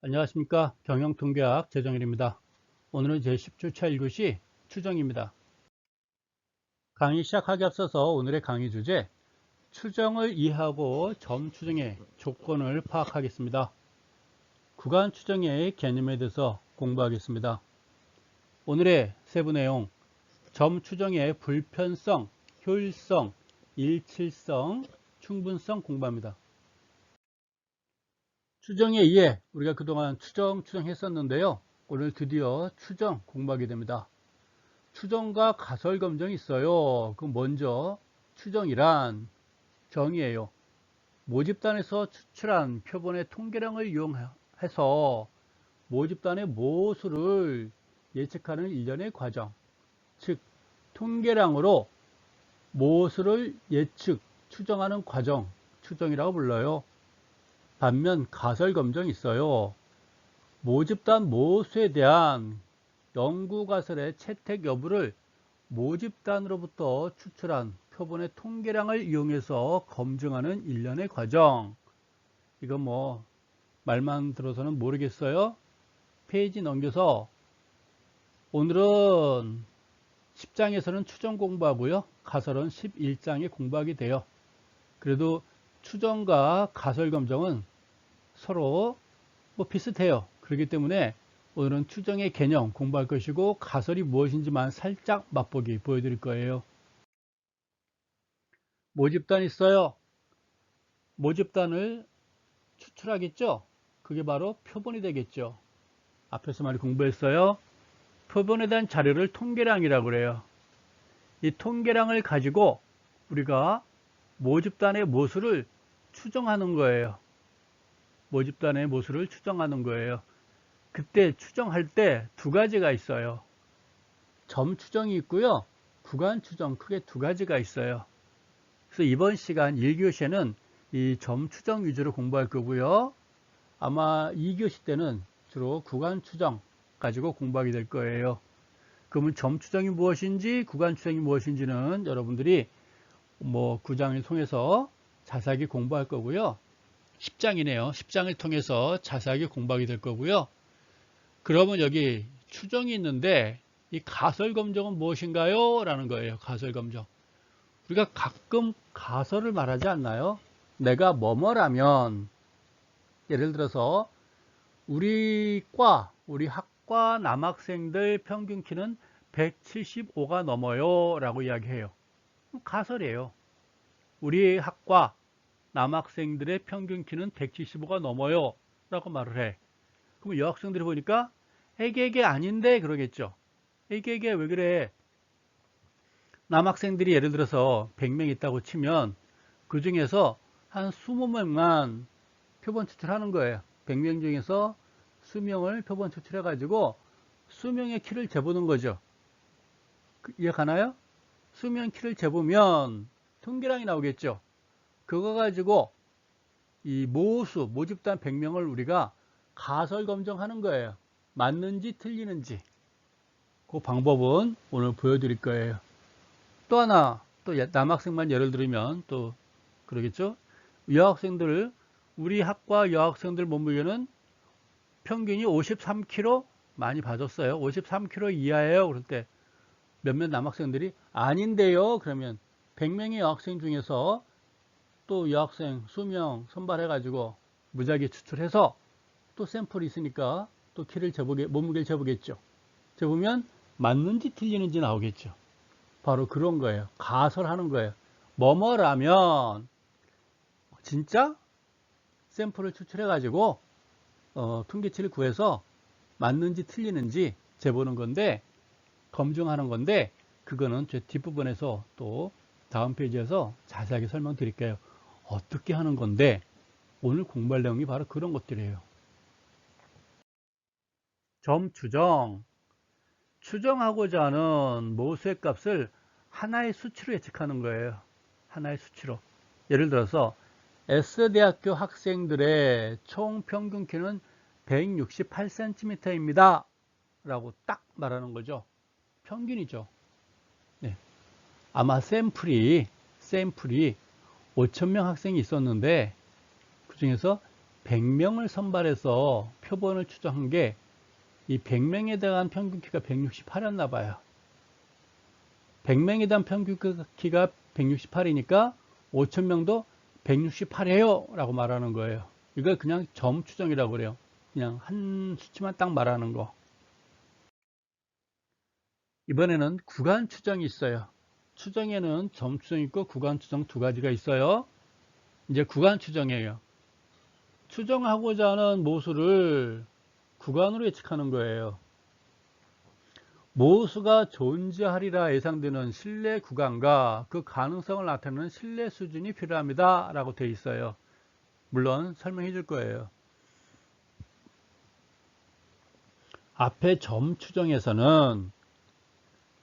안녕하십니까. 경영통계학 재정일입니다. 오늘은 제10주차 1교시 추정입니다. 강의 시작하기 앞서서 오늘의 강의 주제 추정을 이해하고 점 추정의 조건을 파악하겠습니다. 구간 추정의 개념에 대해서 공부하겠습니다. 오늘의 세부 내용 점 추정의 불편성, 효율성, 일치성, 충분성 공부합니다. 추정에 의해 우리가 그동안 추정했었는데요. 오늘 드디어 추정 공부하게 됩니다. 추정과 가설 검정이 있어요. 그럼 먼저 추정이란 정의예요. 모집단에서 추출한 표본의 통계량을 이용해서 모집단의 모수를 예측하는 일련의 과정, 즉 통계량으로 모수를 추정하는 과정, 추정이라고 불러요. 반면 가설 검정이 있어요. 모집단 모수에 대한 연구가설의 채택 여부를 모집단으로부터 추출한 표본의 통계량을 이용해서 검증하는 일련의 과정. 이건 뭐 말만 들어서는 모르겠어요. 페이지 넘겨서 오늘은 10장에서는 추정 공부하고요. 가설은 11장에 공부하게 돼요. 그래도 추정과 가설 검정은 서로 뭐 비슷해요. 그렇기 때문에 오늘은 추정의 개념 공부할 것이고 가설이 무엇인지만 살짝 맛보기 보여드릴 거예요. 모집단 있어요. 모집단을 추출하겠죠. 그게 바로 표본이 되겠죠. 앞에서 많이 공부했어요. 표본에 대한 자료를 통계량이라고 그래요. 이 통계량을 가지고 우리가 모집단의 모수를 추정하는 거예요. 모집단의 모수를 추정하는 거예요. 그때 추정할 때 두 가지가 있어요. 점 추정이 있고요. 구간 추정 크게 두 가지가 있어요. 그래서 이번 시간 1교시에는 이 점 추정 위주로 공부할 거고요. 아마 2교시 때는 주로 구간 추정 가지고 공부하게 될 거예요. 그러면 점 추정이 무엇인지 구간 추정이 무엇인지는 여러분들이 뭐 9장을 통해서 자세하게 공부할 거고요. 10장이네요. 10장을 통해서 자세하게 공부하게 될 거고요. 그러면 여기 추정이 있는데 이 가설 검정은 무엇인가요? 라는 거예요. 가설 검정. 우리가 가끔 가설을 말하지 않나요? 내가 뭐뭐라면 예를 들어서 우리 학과 남학생들 평균 키는 175가 넘어요 라고 이야기해요. 가설이에요. 우리 학과 남학생들의 평균 키는 175가 넘어요 라고 말을 해. 그럼 여학생들이 보니까 에게 아닌데 그러겠죠. 에게 왜 그래? 남학생들이 예를 들어서 100명 있다고 치면 그 중에서 한 20명만 표본 추출하는 거예요. 100명 중에서 20명을 표본 추출해 가지고 수명의 키를 재보는 거죠. 이해가나요? 수명 키를 재보면 통계량이 나오겠죠. 그거 가지고 이 모집단 100명을 우리가 가설 검증하는 거예요. 맞는지 틀리는지. 그 방법은 오늘 보여드릴 거예요. 또 하나, 또 남학생만 예를 들면 또 그러겠죠. 우리 학과 여학생들 몸무게는 평균이 53kg 많이 봐줬어요. 53kg 이하예요. 그럴 때 몇몇 남학생들이 아닌데요. 그러면 100명의 여학생 중에서 또 여학생 수명 선발해가지고 무작위 추출해서 또 샘플이 있으니까 또 몸무게를 재보겠죠. 재보면 맞는지 틀리는지 나오겠죠. 바로 그런 거예요. 가설하는 거예요. 뭐뭐라면 진짜 샘플을 추출해가지고 통계치를 구해서 맞는지 틀리는지 재보는 건데 검증하는 건데 그거는 제 뒷부분에서 또 다음 페이지에서 자세하게 설명드릴게요. 어떻게 하는 건데 오늘 공부할 내용이 바로 그런 것들이에요. 점 추정. 추정하고자 하는 모수의 값을 하나의 수치로 예측하는 거예요. 하나의 수치로. 예를 들어서 S대학교 학생들의 총 평균 키는 168cm입니다. 라고 딱 말하는 거죠. 평균이죠. 네. 아마 샘플이 5,000명 학생이 있었는데 그 중에서 100명을 선발해서 표본을 추정한 게 이 100명에 대한 평균 키가 168이었나 봐요. 100명에 대한 평균 키가 168이니까 5,000명도 168이에요 라고 말하는 거예요. 이걸 그냥 점 추정이라고 그래요. 그냥 한 수치만 딱 말하는 거. 이번에는 구간 추정이 있어요. 추정에는 점 추정 있고 구간 추정 두 가지가 있어요. 이제 구간 추정이에요. 추정하고자 하는 모수를 구간으로 예측하는 거예요. 모수가 존재하리라 예상되는 신뢰 구간과 그 가능성을 나타내는 신뢰 수준이 필요합니다 라고 되어 있어요. 물론 설명해 줄 거예요. 앞에 점 추정에서는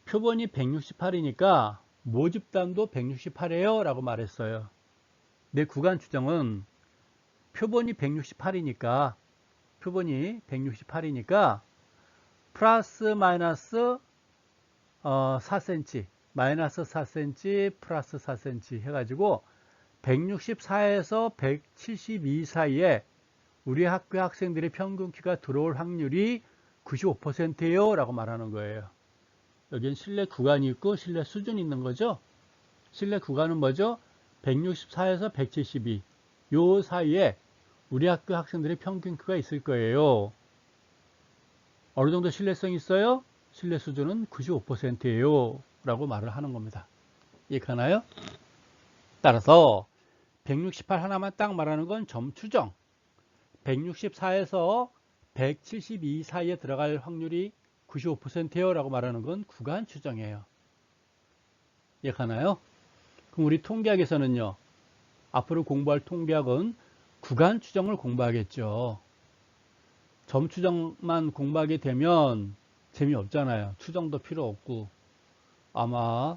표본이 168이니까 모집단도 168이에요 라고 말했어요. 내 구간 추정은 표본이 168이니까 플러스 마이너스 4cm 마이너스 4cm 플러스 4cm 해가지고 164에서 172 사이에 우리 학교 학생들의 평균 키가 들어올 확률이 95%예요 라고 말하는 거예요. 여기는 신뢰 구간이 있고 신뢰 수준이 있는 거죠. 신뢰 구간은 뭐죠? 164에서 172 요 사이에 우리 학교 학생들의 평균 키가 있을 거예요. 어느 정도 신뢰성이 있어요? 신뢰 수준은 95%예요 라고 말을 하는 겁니다. 이해가나요? 따라서 168 하나만 딱 말하는 건 점 추정. 164에서 172 사이에 들어갈 확률이 95%예요 라고 말하는 건 구간 추정이에요. 이해가나요? 그럼 우리 통계학에서는요, 앞으로 공부할 통계학은 구간 추정을 공부하겠죠. 점 추정만 공부하게 되면 재미없잖아요. 추정도 필요 없고 아마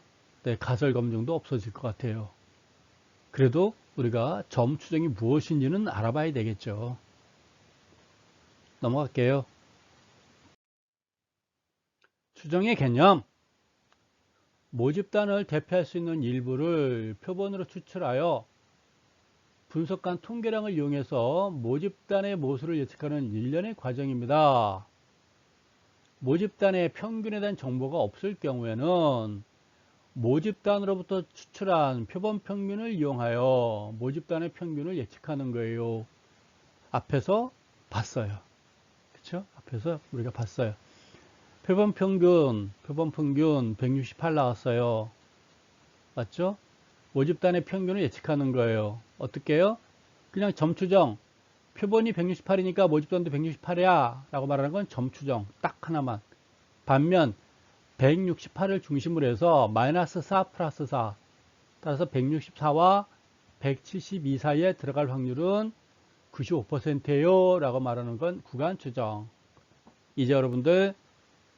가설 검증도 없어질 것 같아요. 그래도 우리가 점 추정이 무엇인지는 알아봐야 되겠죠. 넘어갈게요. 추정의 개념. 모집단을 대표할 수 있는 일부를 표본으로 추출하여 분석한 통계량을 이용해서 모집단의 모수를 예측하는 일련의 과정입니다. 모집단의 평균에 대한 정보가 없을 경우에는 모집단으로부터 추출한 표본 평균을 이용하여 모집단의 평균을 예측하는 거예요. 앞에서 봤어요. 그렇죠? 앞에서 우리가 봤어요. 표본 평균 168 나왔어요. 맞죠? 모집단의 평균을 예측하는 거예요. 어떻게 해요? 그냥 점추정. 표본이 168이니까 모집단도 168이야 라고 말하는 건 점추정. 딱 하나만. 반면 168을 중심으로 해서 마이너스 4 플러스 4. 따라서 164와 172 사이에 들어갈 확률은 95%예요 라고 말하는 건 구간 추정. 이제 여러분들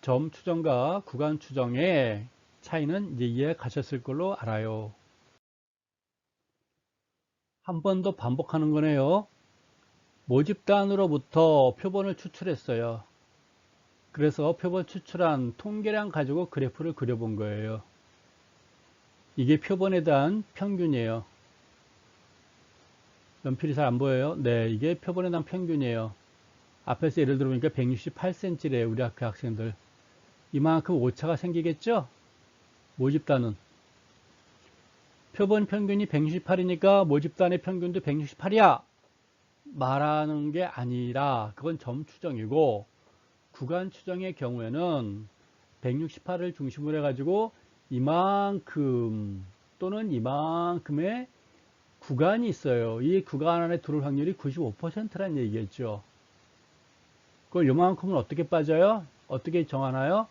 점 추정과 구간 추정의 차이는 이제 이해 가셨을 걸로 알아요. 한 번 더 반복하는 거네요. 모집단으로부터 표본을 추출했어요. 그래서 표본 추출한 통계량 가지고 그래프를 그려본 거예요. 이게 표본에 대한 평균이에요. 연필이 잘 안 보여요? 네, 이게 표본에 대한 평균이에요. 앞에서 예를 들어보니까 168cm래요. 우리 학교 학생들. 이만큼 오차가 생기겠죠? 모집단은. 표본 평균이 168이니까 모집단의 평균도 168이야 말하는 게 아니라 그건 점 추정이고, 구간 추정의 경우에는 168을 중심으로 해가지고 이만큼 또는 이만큼의 구간이 있어요. 이 구간 안에 들어올 확률이 95%라는 얘기겠죠. 그럼 이만큼은 어떻게 빠져요? 어떻게 정하나요?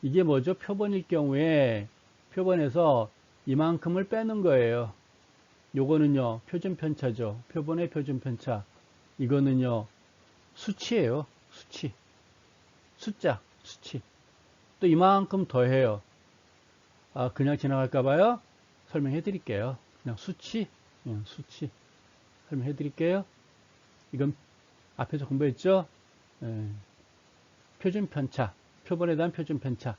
이게 뭐죠? 표본일 경우에 표본에서 이만큼을 빼는 거예요. 요거는요, 표준 편차죠. 표본의 표준 편차. 이거는요, 수치예요. 수치. 숫자, 수치. 또 이만큼 더해요. 아, 그냥 지나갈까봐요? 설명해 드릴게요. 그냥 수치. 그냥 수치. 설명해 드릴게요. 이건 앞에서 공부했죠? 표준 편차. 표본에 대한 표준 편차.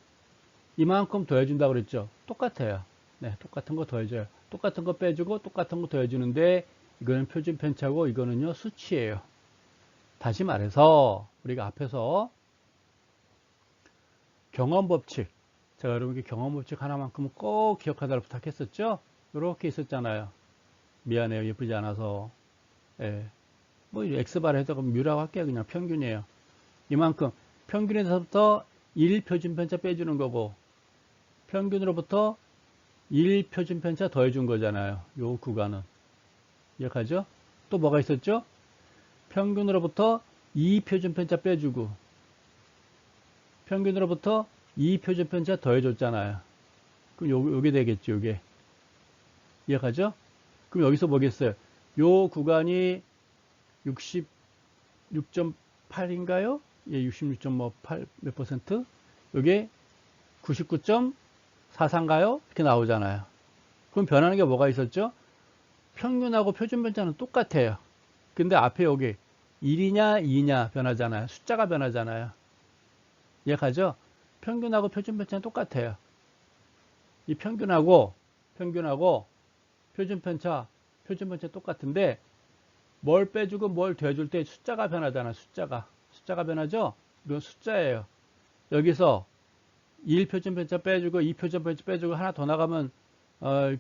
이만큼 더해준다고 그랬죠? 똑같아요. 네, 똑같은 거 더해줘요. 똑같은 거 빼주고 똑같은 거 더해주는데 이거는 표준 편차고 이거는요 수치예요. 다시 말해서 우리가 앞에서 경험 법칙, 제가 여러분께 경험 법칙 하나만큼은 꼭 기억하도록 부탁했었죠. 이렇게 있었잖아요. 미안해요, 예쁘지 않아서. 예. 뭐 X바를 해서 뮤라고 할게요. 그냥 평균이에요. 이만큼 평균에서부터 1 표준편차 빼주는 거고 평균으로부터 1 표준편차 더해준 거잖아요. 요 구간은. 기억하죠? 또 뭐가 있었죠? 평균으로부터 2 표준편차 빼주고 평균으로부터 2 표준편차 더해줬잖아요. 그럼 요게 되겠죠. 요게. 기억하죠? 그럼 여기서 뭐겠어요? 요 구간이 66.8인가요? 예, 66.8 몇 퍼센트? 요게 99.44인가요? 이렇게 나오잖아요. 그럼 변하는 게 뭐가 있었죠? 평균하고 표준편차는 똑같아요. 근데 앞에 여기 1이냐 2냐 변하잖아요. 숫자가 변하잖아요. 이해가죠? 평균하고 표준편차는 똑같아요. 이 평균하고 표준편차 똑같은데 뭘 빼주고 뭘 더해줄 때 숫자가 변하잖아. 숫자가 변하죠? 이건 숫자예요. 여기서 1 표준편차 빼주고 2 표준편차 빼주고 하나 더 나가면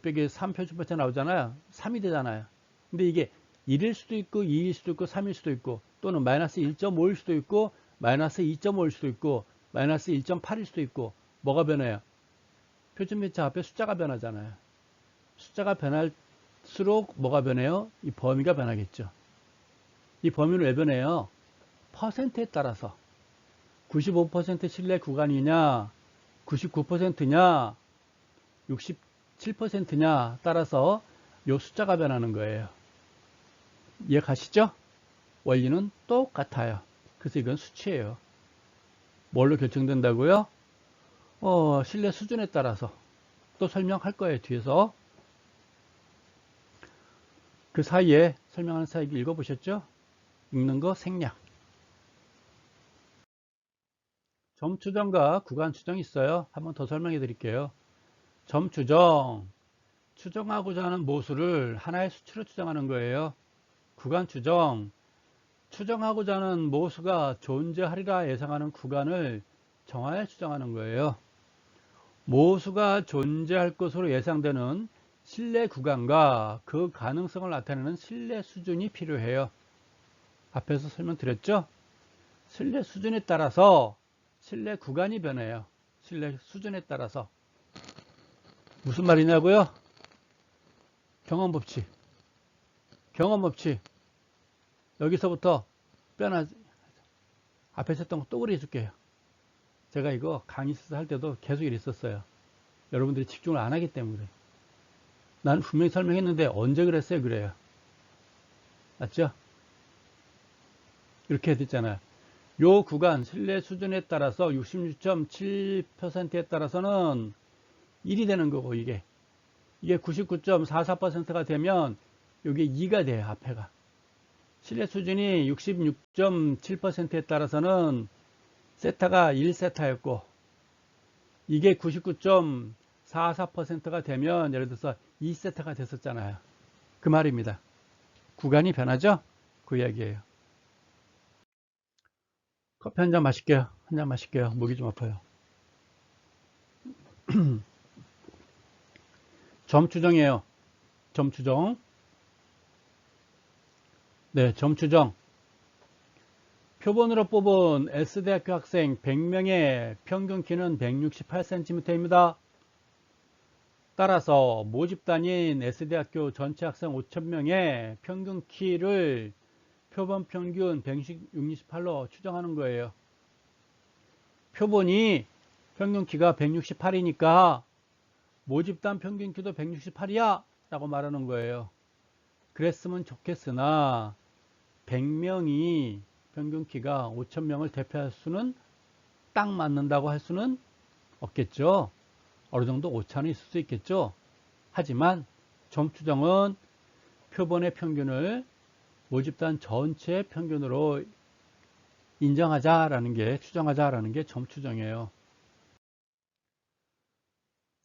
빼기 3 표준편차 나오잖아요. 3이 되잖아요. 근데 이게 1일 수도 있고 2일 수도 있고 3일 수도 있고 또는 마이너스 1.5일 수도 있고 마이너스 2.5일 수도 있고 마이너스 1.8일 수도 있고 뭐가 변해요? 표준편차 앞에 숫자가 변하잖아요. 숫자가 변할수록 뭐가 변해요? 이 범위가 변하겠죠. 이 범위는 왜 변해요? 퍼센트에 따라서 95% 신뢰 구간이냐 99%냐 67%냐 따라서 요 숫자가 변하는 거예요. 이해가시죠? 원리는 똑같아요. 그래서 이건 수치예요. 뭘로 결정된다고요? 신뢰 수준에 따라서 또 설명할 거예요. 뒤에서. 그 사이에 설명하는 사이에 읽어보셨죠? 읽는 거 생략. 점 추정과 구간 추정이 있어요. 한번 더 설명해 드릴게요. 점 추정, 추정하고자 하는 모수를 하나의 수치로 추정하는 거예요. 구간 추정, 추정하고자 하는 모수가 존재하리라 예상하는 구간을 정하여 추정하는 거예요. 모수가 존재할 것으로 예상되는 신뢰 구간과 그 가능성을 나타내는 신뢰 수준이 필요해요. 앞에서 설명드렸죠? 신뢰 수준에 따라서 신뢰 구간이 변해요. 신뢰 수준에 따라서. 무슨 말이냐고요? 경험 법칙. 여기서부터 앞에서 했던 거 또 그려줄게요. 제가 이거 강의 할 때도 계속 이랬었어요. 여러분들이 집중을 안 하기 때문에. 난 분명히 설명했는데 언제 그랬어요? 그래요. 맞죠? 이렇게 됐잖아요. 요 구간 신뢰 수준에 따라서 66.7%에 따라서는 1이 되는 거고 이게 99.44%가 되면 이게 2가 돼요. 앞에가. 신뢰 수준이 66.7%에 따라서는 세타가 1세타였고 이게 99.44%가 되면 예를 들어서 2세타가 됐었잖아요. 그 말입니다. 구간이 변하죠? 그 이야기예요. 커피 한 잔 마실게요. 목이 좀 아파요. 점 추정이에요. 점 추정. 네, 점 추정. 표본으로 뽑은 S대학교 학생 100명의 평균 키는 168cm입니다. 따라서 모집단인 S대학교 전체 학생 5,000명의 평균 키를 표본 평균 168로 추정하는 거예요. 표본이 평균 키가 168이니까 모집단 평균 키도 168이야 라고 말하는 거예요. 그랬으면 좋겠으나 100명이 평균 키가 5,000명을 대표할 수는 딱 맞는다고 할 수는 없겠죠. 어느 정도 오차는 있을 수 있겠죠. 하지만 점 추정은 표본의 평균을 모집단 전체의 평균으로 인정하자라는 게 추정하자라는 게 점 추정이에요.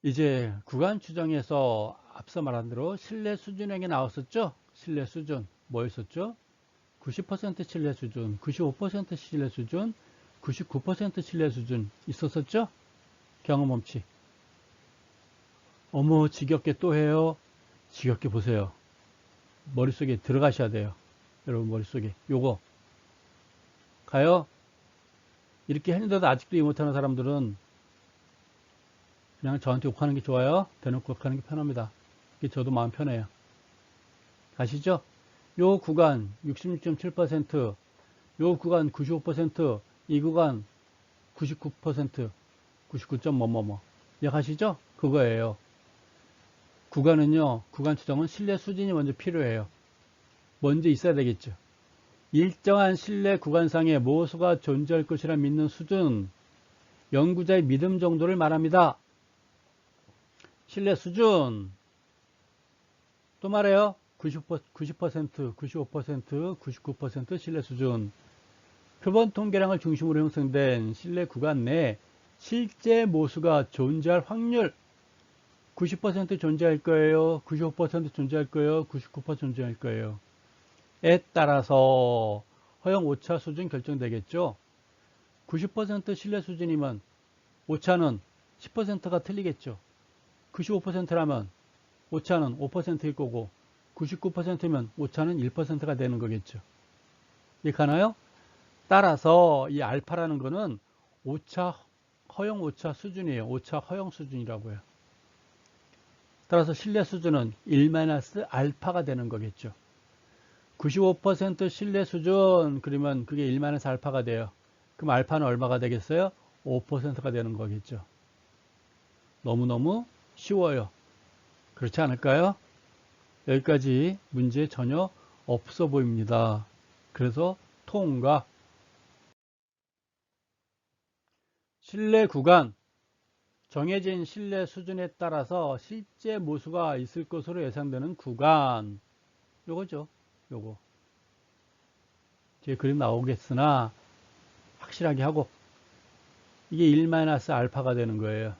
이제 구간 추정에서 앞서 말한 대로 신뢰 수준에게 나왔었죠. 신뢰 수준 뭐였었죠? 90% 신뢰 수준, 95% 신뢰 수준, 99% 신뢰 수준 있었었죠? 경험험치. 어머, 지겹게 또 해요. 지겹게 보세요. 머릿속에 들어가셔야 돼요. 여러분 머릿속에. 요거. 가요? 이렇게 했는데도 아직도 이해 못하는 사람들은 그냥 저한테 욕하는 게 좋아요. 대놓고 욕하는 게 편합니다. 이게 저도 마음 편해요. 가시죠? 요 구간 66.7%, 요 구간 95%, 이 구간 99%, 99점 뭐뭐뭐. 이해가시죠? 그거예요. 구간은요, 구간 추정은 신뢰 수준이 먼저 필요해요. 먼저 있어야 되겠죠. 일정한 신뢰 구간상에 모수가 존재할 것이라 믿는 수준, 연구자의 믿음 정도를 말합니다. 신뢰 수준, 또 말해요. 90%, 95%, 99% 신뢰 수준. 표본 통계량을 중심으로 형성된 신뢰 구간 내 실제 모수가 존재할 확률 90% 존재할 거예요. 95% 존재할 거예요. 99% 존재할 거예요. 에 따라서 허용 오차 수준 결정되겠죠. 90% 신뢰 수준이면 오차는 10%가 틀리겠죠. 95%라면 오차는 5%일 거고 99%면 오차는 1%가 되는 거겠죠. 이해 가나요? 따라서 이 알파라는 거는 오차 허용 오차 수준이에요. 오차 허용 수준이라고 해요. 따라서 신뢰 수준은 1-알파가 되는 거겠죠. 95% 신뢰 수준 그러면 그게 1-알파가 돼요. 그럼 알파는 얼마가 되겠어요? 5%가 되는 거겠죠. 너무너무 쉬워요. 그렇지 않을까요? 여기까지 문제 전혀 없어 보입니다. 그래서 통과. 신뢰 구간, 정해진 신뢰 수준에 따라서 실제 모수가 있을 것으로 예상되는 구간. 요거죠. 요거. 뒤에 그림 나오겠으나 확실하게 하고 이게 1-알파가 되는 거예요.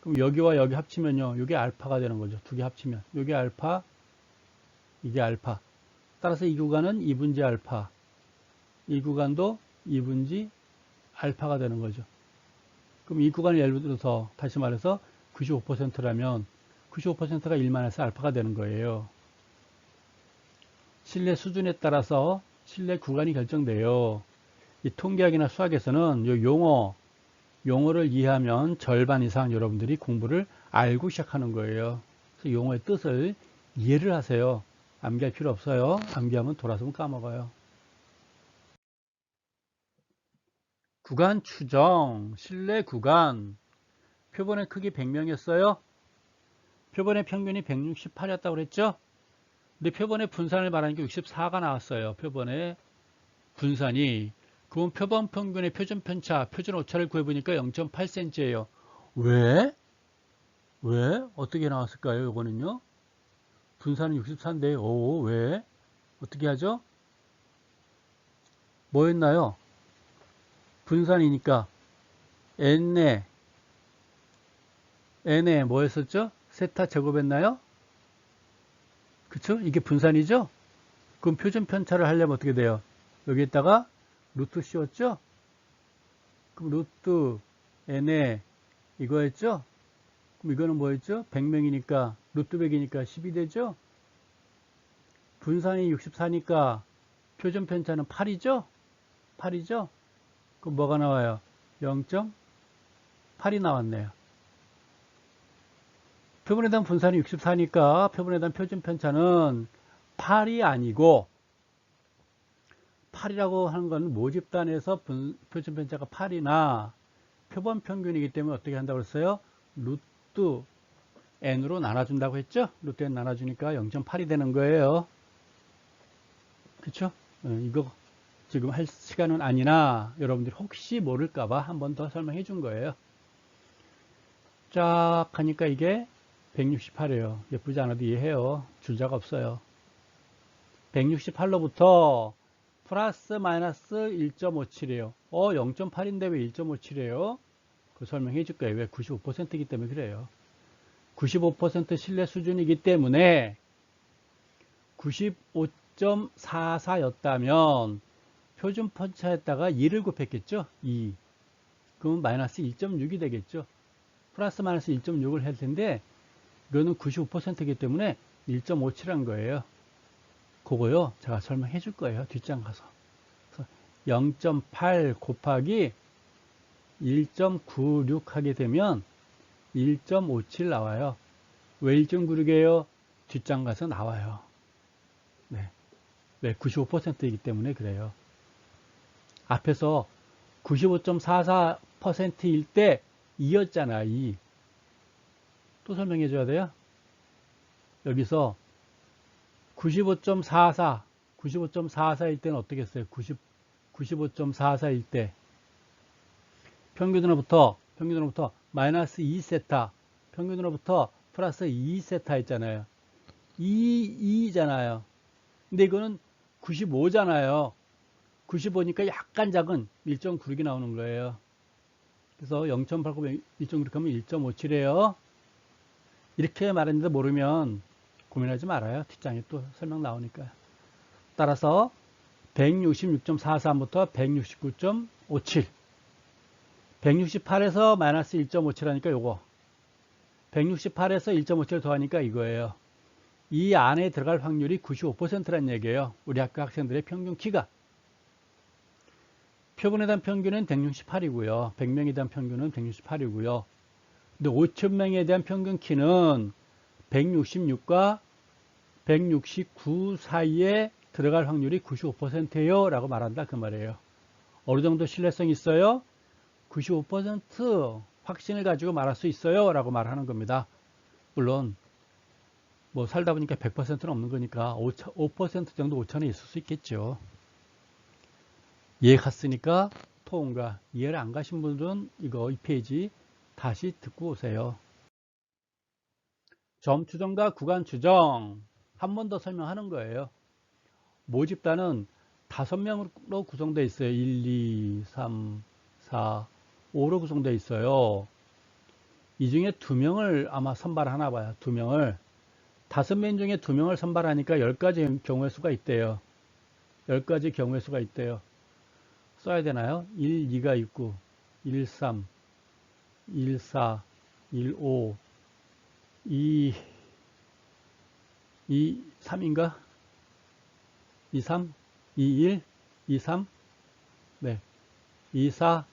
그럼 여기와 여기 합치면요. 이게 알파가 되는 거죠. 두 개 합치면. 이게 알파, 이게 알파. 따라서 이 구간은 2분지 알파. 이 구간도 2분지 알파가 되는 거죠. 그럼 이 구간을 예를 들어서 다시 말해서 95%라면 95%가 1-알파가 되는 거예요. 신뢰 수준에 따라서 신뢰 구간이 결정돼요. 이 통계학이나 수학에서는 이 용어를 이해하면 절반 이상 여러분들이 공부를 알고 시작하는 거예요. 그래서 용어의 뜻을 이해를 하세요. 암기할 필요 없어요. 암기하면 돌아서면 까먹어요. 구간 추정, 신뢰 구간. 표본의 크기 100명이었어요. 표본의 평균이 168이었다고 그랬죠? 근데 표본의 분산을 말하는 게 64가 나왔어요. 표본의 분산이. 그럼 표본 평균의 표준 편차, 표준 오차를 구해보니까 0.8cm예요. 왜? 왜? 어떻게 나왔을까요? 이거는요. 분산은 64인데, 왜? 어떻게 하죠? 뭐였나요? 분산이니까 n에 뭐 했었죠? 세타 제곱했나요? 그쵸? 이게 분산이죠? 그럼 표준 편차를 하려면 어떻게 돼요? 여기에다가 루트 씌웠죠? 그럼 루트 n에 이거였죠? 그럼 이거는 뭐였죠? 100명이니까 루트 100이니까 10이 되죠? 분산이 64니까 표준 편차는 8이죠? 8이죠? 그럼 뭐가 나와요? 0.8이 나왔네요. 표본에 대한 분산이 64니까 표본에 대한 표준 편차는 8이 아니고 8이라고 하는 건 모집단에서 표준 편차가 8이나 표본 평균이기 때문에 어떻게 한다고 했어요? 루트 n으로 나눠준다고 했죠? 루트 n 나눠주니까 0.8이 되는 거예요. 그쵸? 이거 지금 할 시간은 아니나 여러분들이 혹시 모를까봐 한 번 더 설명해 준 거예요. 쫙 하니까 이게 168이에요. 예쁘지 않아도 이해해요. 줄자가 없어요. 168로부터 플러스 마이너스 1.57이에요. 0.8인데 왜 1.57이에요? 그 설명해 줄 거예요. 왜? 95%이기 때문에 그래요. 95% 신뢰 수준이기 때문에 95.44였다면 표준 편차에다가 2를 곱했겠죠? 2. 그러면 마이너스 1.6이 되겠죠? 플러스 마이너스 1.6을 할 텐데 이거는 95%이기 때문에 1.57한 거예요. 그거요. 제가 설명해 줄 거예요. 뒷장 가서. 0.8 곱하기 1.96 하게 되면 1.57 나와요. 왜 1.96이에요? 뒷장 가서 나와요. 네. 왜? 95%이기 때문에 그래요. 앞에서 95.44%일 때 2였잖아, 2. 또 설명해 줘야 돼요. 여기서 95.44일 때는 어떻게 했어요? 95.44일 때 평균으로부터 마이너스 2세타, 평균으로부터 플러스 2세타 했잖아요. 2잖아요. 근데 이거는 95잖아요. 95니까 약간 작은 1.96이 나오는 거예요. 그래서 0.8 곱하기 1.96 하면 1.57이에요. 이렇게 말했는데 모르면 고민하지 말아요. 뒷장에 또 설명 나오니까요. 따라서 166.43부터 169.57. 168에서 마이너스 1.57 하니까 요거. 168에서 1.57 더하니까 이거예요. 이 안에 들어갈 확률이 95%란 얘기예요. 우리 학교 학생들의 평균 키가. 표본에 대한 평균은 168이고요. 100명에 대한 평균은 168이고요. 근데 5,000명에 대한 평균 키는 166과 169 사이에 들어갈 확률이 95%예요 라고 말한다 그 말이에요. 어느 정도 신뢰성 있어요? 95% 확신을 가지고 말할 수 있어요 라고 말하는 겁니다. 물론 뭐 살다 보니까 100%는 없는 거니까 5% 정도 오차는 있을 수 있겠죠. 이해 갔으니까 통과. 이해를 안 가신 분들은 이 페이지 다시 듣고 오세요. 점 추정과 구간 추정 한 번 더 설명하는 거예요. 모집단은 5명으로 구성되어 있어요. 1, 2, 3, 4, 5로 구성되어 있어요. 이 중에 2명을 아마 선발하나 봐요. 2명을. 5명 중에 2명을 선발하니까 10가지 경우의 수가 있대요. 10가지 경우의 수가 있대요. 써야 되나요? 1, 2가 있고 1, 3, 1, 4, 1, 5, 2, 3인가? 2, 3, 2, 1, 2, 3, 네, 2, 4,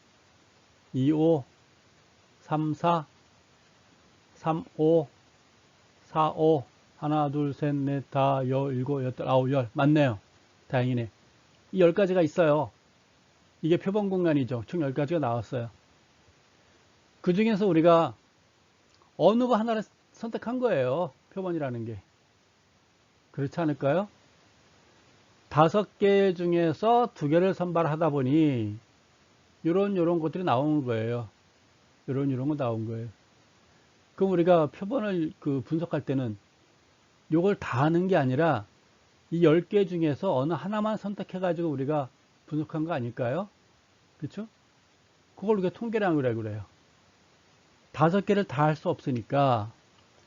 2, 5, 3, 4, 3, 5, 4, 5, 하나, 둘, 셋, 넷, 다, 열, 일곱, 여덟, 아홉, 열. 맞네요. 다행이네. 이 10가지가 있어요. 이게 표본 공간이죠. 총 10가지가 나왔어요. 그 중에서 우리가 어느 거 하나를 선택한 거예요. 표본이라는 게. 그렇지 않을까요? 5개 중에서 2개를 선발하다 보니 요런 것들이 나오는 거예요. 요런 거 나온 거예요. 그럼 우리가 표본을 분석할 때는 요걸 다 하는 게 아니라 이 10개 중에서 어느 하나만 선택해 가지고 우리가 분석한 거 아닐까요? 그렇죠? 그걸 우리가 통계량이라고 그래요. 5개를 다 할 수 없으니까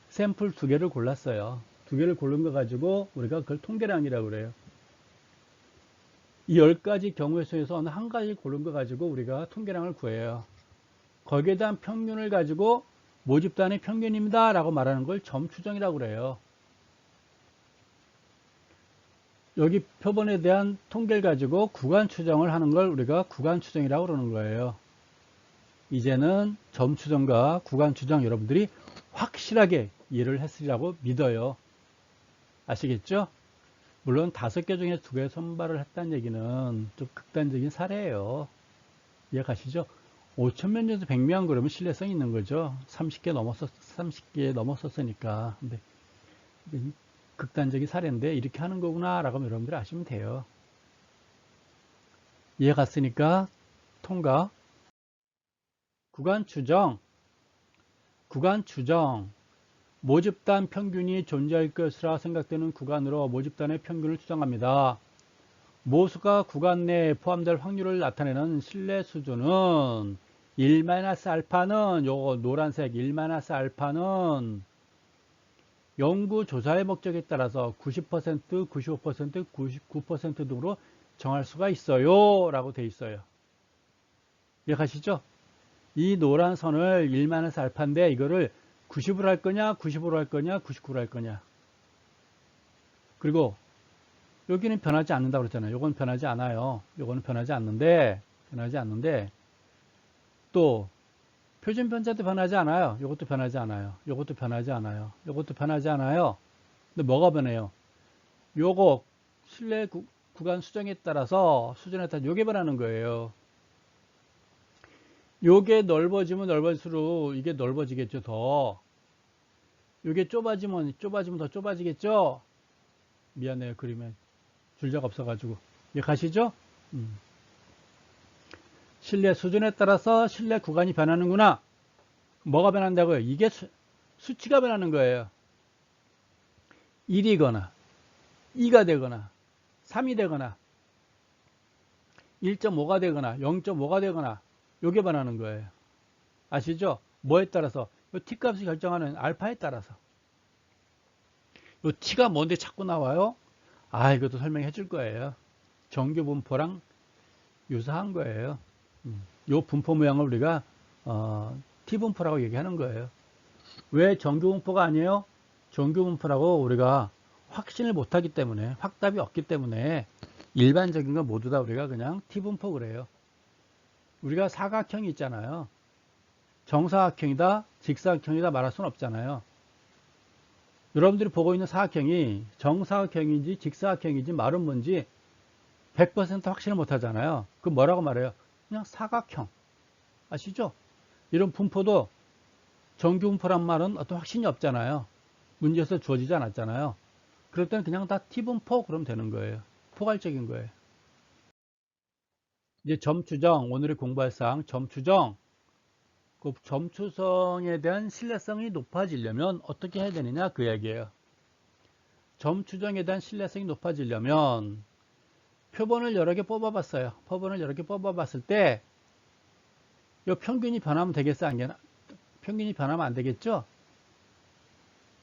샘플 2개를 골랐어요. 2개를 고른 거 가지고 우리가 그걸 통계량이라고 그래요. 이 10가지 경우의 수에서 어느 한 가지 고른 거 가지고 우리가 통계량을 구해요. 거기에 대한 평균을 가지고 모집단의 평균입니다 라고 말하는 걸 점추정이라고 그래요. 여기 표본에 대한 통계를 가지고 구간 추정을 하는 걸 우리가 구간 추정이라고 그러는 거예요. 이제는 점 추정과 구간 추정 여러분들이 확실하게 이해를 했으리라고 믿어요. 아시겠죠? 물론 5개 중에 2개 선발을 했다는 얘기는 좀 극단적인 사례예요. 이해가시죠? 5,000명 중에서 100명 그러면 신뢰성이 있는 거죠. 30개 넘었었으니까. 근데 극단적인 사례인데 이렇게 하는 거구나 라고 여러분들이 아시면 돼요. 이해 갔으니까 통과. 구간 추정. 모집단 평균이 존재할 것이라 생각되는 구간으로 모집단의 평균을 추정합니다. 모수가 구간 내에 포함될 확률을 나타내는 신뢰 수준은 1-알파는 요거 노란색 1-알파는 연구 조사의 목적에 따라서 90%, 95%, 99% 등으로 정할 수가 있어요 라고 돼 있어요. 이해가시죠? 이 노란 선을 1-, 알파인데 이거를 90으로 할 거냐 95로 할 거냐 99로 할 거냐. 그리고 여기는 변하지 않는다고 그랬잖아요. 요건 변하지 않아요. 요거는 변하지 않는데 또 표준 편차도 변하지 않아요. 요것도 변하지 않아요. 요것도 변하지 않아요. 요것도 변하지 않아요. 근데 뭐가 변해요? 요거 실내 구간 수정에 따라서 수준에 따라 요게 변하는 거예요. 요게 넓어지면 넓어질수록 이게 넓어지겠죠. 더 요게 좁아지면 더 좁아지겠죠. 미안해요. 그림에 줄자가 없어가지고. 이해 가시죠? 실내 수준에 따라서 실내 구간이 변하는구나. 뭐가 변한다고요? 이게 수치가 변하는 거예요. 1이거나 2가 되거나 3이 되거나 1.5가 되거나 0.5가 되거나 요게 변하는 거예요. 아시죠? 뭐에 따라서? 요 t값을 결정하는 알파에 따라서. 요 t가 뭔데 자꾸 나와요? 아, 이것도 설명해 줄 거예요. 정규 분포랑 유사한 거예요. 요 분포 모양을 우리가 t분포라고 얘기하는 거예요. 왜 정규 분포가 아니에요? 정규 분포라고 우리가 확신을 못하기 때문에, 확답이 없기 때문에 일반적인 건 모두 다 우리가 그냥 t분포 그래요. 우리가 사각형이 있잖아요. 정사각형이다, 직사각형이다 말할 수는 없잖아요. 여러분들이 보고 있는 사각형이 정사각형인지 직사각형인지 말은 뭔지 100% 확신을 못 하잖아요. 그 뭐라고 말해요? 그냥 사각형. 아시죠? 이런 분포도 정규 분포란 말은 어떤 확신이 없잖아요. 문제에서 주어지지 않았잖아요. 그럴 때는 그냥 다 t분포 그러면 되는 거예요. 포괄적인 거예요. 이제 점추정, 오늘의 공부할 사항 점추정. 그 점추정에 대한 신뢰성이 높아지려면 어떻게 해야 되느냐 그 얘기예요. 점추정에 대한 신뢰성이 높아지려면 표본을 여러 개 뽑아봤어요. 표본을 여러 개 뽑아봤을 때 이 평균이 변하면 되겠어? 평균이 변하면 안 되겠죠?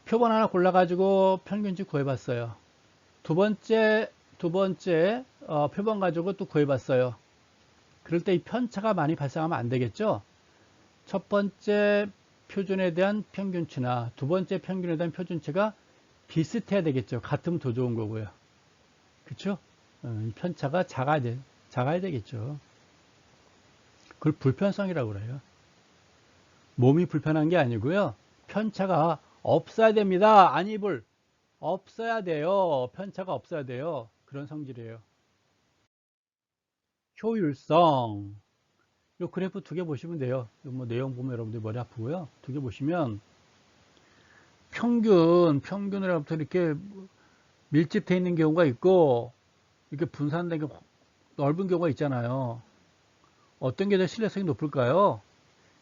표본 하나 골라가지고 평균치 구해봤어요. 두 번째 표본 가지고 또 구해봤어요. 그럴 때 이 편차가 많이 발생하면 안 되겠죠? 첫 번째 표준에 대한 평균치나 두 번째 평균에 대한 표준치가 비슷해야 되겠죠. 같으면 더 좋은 거고요. 그렇죠? 이 편차가 작아야 되겠죠. 그걸 불편성이라고 그래요. 몸이 불편한 게 아니고요. 편차가 없어야 됩니다. 없어야 돼요. 편차가 없어야 돼요. 그런 성질이에요. 효율성. 요 그래프 두 개 보시면 돼요. 뭐 내용 보면 여러분들 머리 아프고요. 두 개 보시면 평균으로부터 이렇게 밀집되어 있는 경우가 있고 이렇게 분산된 넓은 경우가 있잖아요. 어떤 게 더 신뢰성이 높을까요?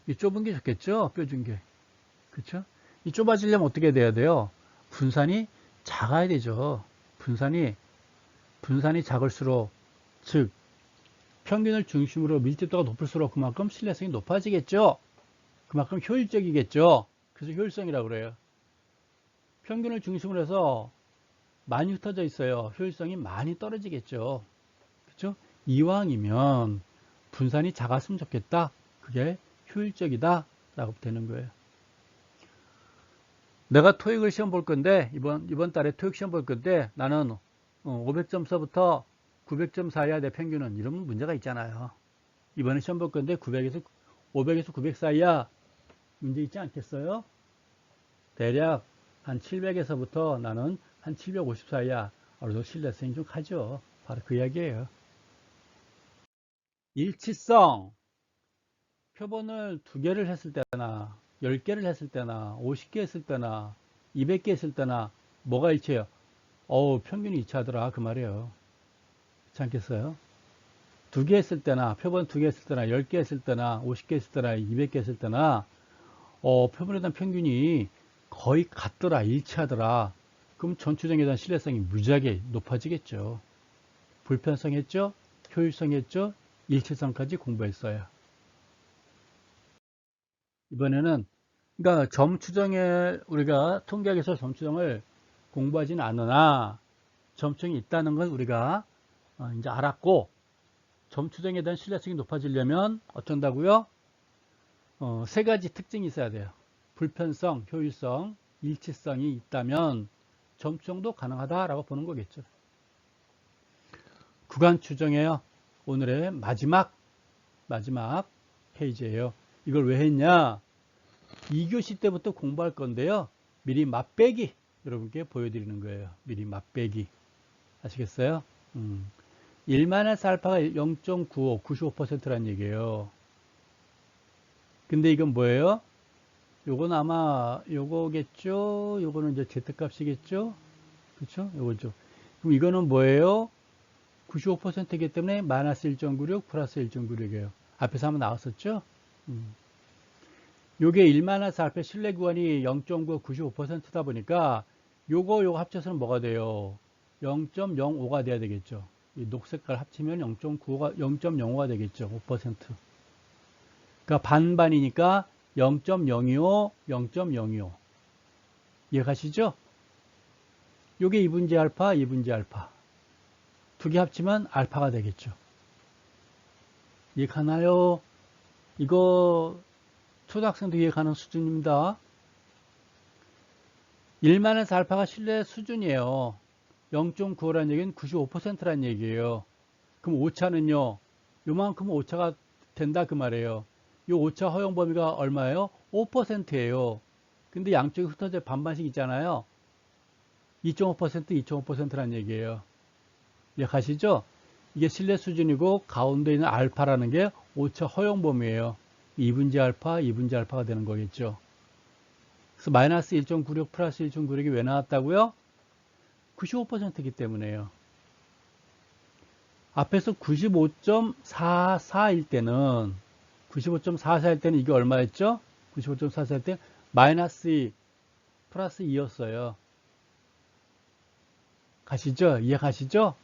이 좁은 게 좋겠죠? 뾰준 게. 그렇죠? 이 좁아지려면 어떻게 돼야 돼요? 분산이 작아야 되죠. 분산이 작을수록, 즉 평균을 중심으로 밀집도가 높을수록 그만큼 신뢰성이 높아지겠죠. 그만큼 효율적이겠죠. 그래서 효율성이라고 그래요. 평균을 중심으로 해서 많이 흩어져 있어요. 효율성이 많이 떨어지겠죠. 그렇죠? 이왕이면 분산이 작았으면 좋겠다. 그게 효율적이다 라고 되는 거예요. 내가 토익을 시험 볼 건데 이번 달에 토익 시험 볼 건데 나는 500점서부터 900점 사이야 내 평균은 이러면 문제가 있잖아요. 이번에 시험 볼 건데 500에서 900 사이야 문제 있지 않겠어요? 대략 한 700에서부터 나는 한 750 사이야. 그래서 신뢰성이 좀 하죠. 바로 그 이야기예요. 일치성. 표본을 2개를 했을 때나 10개를 했을 때나 50개 했을 때나 200개 했을 때나 뭐가 일치해요? 평균이 일치하더라 그 말이에요. 그렇지 않겠어요? 2개 했을 때나 표본 2개 했을 때나 10개 했을 때나 50개 했을 때나 200개 했을 때나 표본에 대한 평균이 거의 같더라 일치하더라. 그럼 전추정에 대한 신뢰성이 무지하게 높아지겠죠. 불편성 했죠? 효율성 했죠? 일치성까지 공부했어요. 이번에는 그러니까 점 추정에 우리가 통계학에서 점 추정을 공부하지는 않으나 점 추정이 있다는 건 우리가 이제 알았고, 점 추정에 대한 신뢰성이 높아지려면 어쩐다고요? 세 가지 특징이 있어야 돼요. 불편성, 효율성, 일치성이 있다면 점 추정도 가능하다라고 보는 거겠죠. 구간 추정이에요. 오늘의 마지막 페이지예요. 이걸 왜 했냐? 2교시 때부터 공부할 건데요. 미리 맛배기 여러분께 보여드리는 거예요. 미리 맛배기. 아시겠어요? 1-알파가 0.95, 95%란 얘기예요. 근데 이건 뭐예요? 요건 아마 요거겠죠? 요거는 이제 Z값이겠죠? 그쵸? 요거죠. 그럼 이거는 뭐예요? 95%이기 때문에 마이너스 1.96, 플러스 1.96이에요. 앞에서 한번 나왔었죠? 요게 1-알파 신뢰 구간이 0.9, 95%다 보니까 요거 합쳐서는 뭐가 돼요? 0.05가 돼야 되겠죠. 이 녹색깔 합치면 0.95가, 0.05가 되겠죠. 5%. 그러니까 반반이니까 0.025, 0.025. 이해가시죠? 요게 2분지 알파, 2분지 알파. 두 개 합치면 알파가 되겠죠. 이해가나요? 이거 초등학생도 이해가는 수준입니다. 1-알파가 신뢰 수준이에요. 0.95라는 얘기는 95%라는 얘기예요. 그럼 오차는요? 요만큼 오차가 된다 그 말이에요. 이 오차 허용 범위가 얼마예요? 5%예요. 근데 양쪽이 흩어져 반반씩 있잖아요. 2.5%, 2.5%라는 얘기예요. 이해가시죠? 이게 신뢰 수준이고 가운데 있는 알파라는 게 오차 허용 범위예요. 2분지 알파, 2분지 알파가 되는 거겠죠. 그래서 마이너스 1.96 플러스 1.96이 왜 나왔다고요? 95%이기 때문에요. 앞에서 95.44일 때는 95.44일 때는 이게 얼마였죠? 95.44일 때 마이너스 2 플러스 2였어요. 가시죠? 이해가시죠?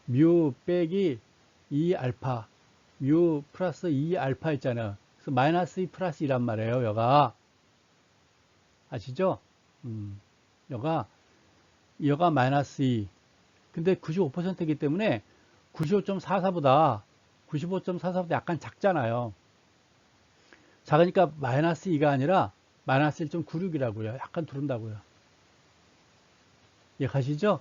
뮤 빼기 2알파 뮤 플러스 2알파 있잖아요. 그래서 마이너스 2 플러스 2란 말이에요. 여가 아시죠? 여가 마이너스 2. 근데 95%이기 때문에 95.44보다 약간 작잖아요. 작으니까 마이너스 2가 아니라 마이너스 1.96이라고요. 약간 두른다고요. 예, 가시죠?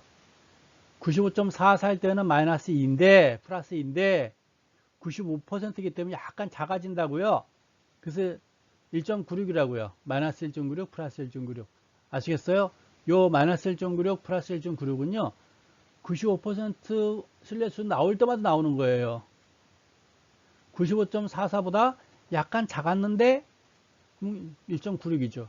95.44일 때는 마이너스 2인데, 플러스 2인데, 95%이기 때문에 약간 작아진다고요. 그래서 1.96이라고요. 마이너스 1.96, 플러스 1.96. 아시겠어요? 요 마이너스 1.96, 플러스 1.96은요, 95% 신뢰수 나올 때마다 나오는 거예요. 95.44보다 약간 작았는데 1.96이죠.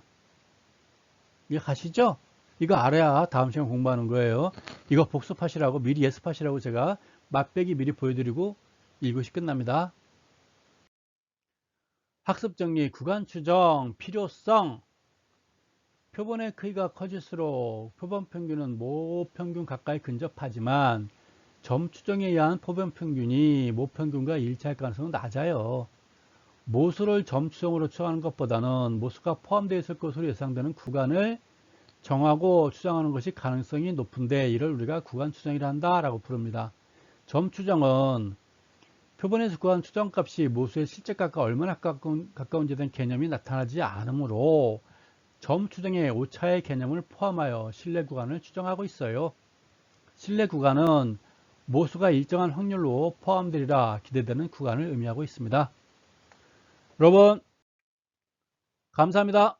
이해 가시죠? 이거 알아야 다음 시간 공부하는 거예요. 이거 복습하시라고 미리 예습하시라고 제가 맛배기 미리 보여드리고 1교시 끝납니다. 학습 정리, 구간 추정, 필요성. 표본의 크기가 커질수록 표본 평균은 모평균 가까이 근접하지만 점 추정에 의한 표본 평균이 모평균과 일치할 가능성은 낮아요. 모수를 점 추정으로 추정하는 것보다는 모수가 포함되어 있을 것으로 예상되는 구간을 정하고 추정하는 것이 가능성이 높은데 이를 우리가 구간 추정이라 한다라고 부릅니다. 점 추정은 표본에서 구한 추정값이 모수의 실제값과 얼마나 가까운지에 대한 개념이 나타나지 않으므로 점 추정의 오차의 개념을 포함하여 신뢰 구간을 추정하고 있어요. 신뢰 구간은 모수가 일정한 확률로 포함되리라 기대되는 구간을 의미하고 있습니다. 여러분 감사합니다.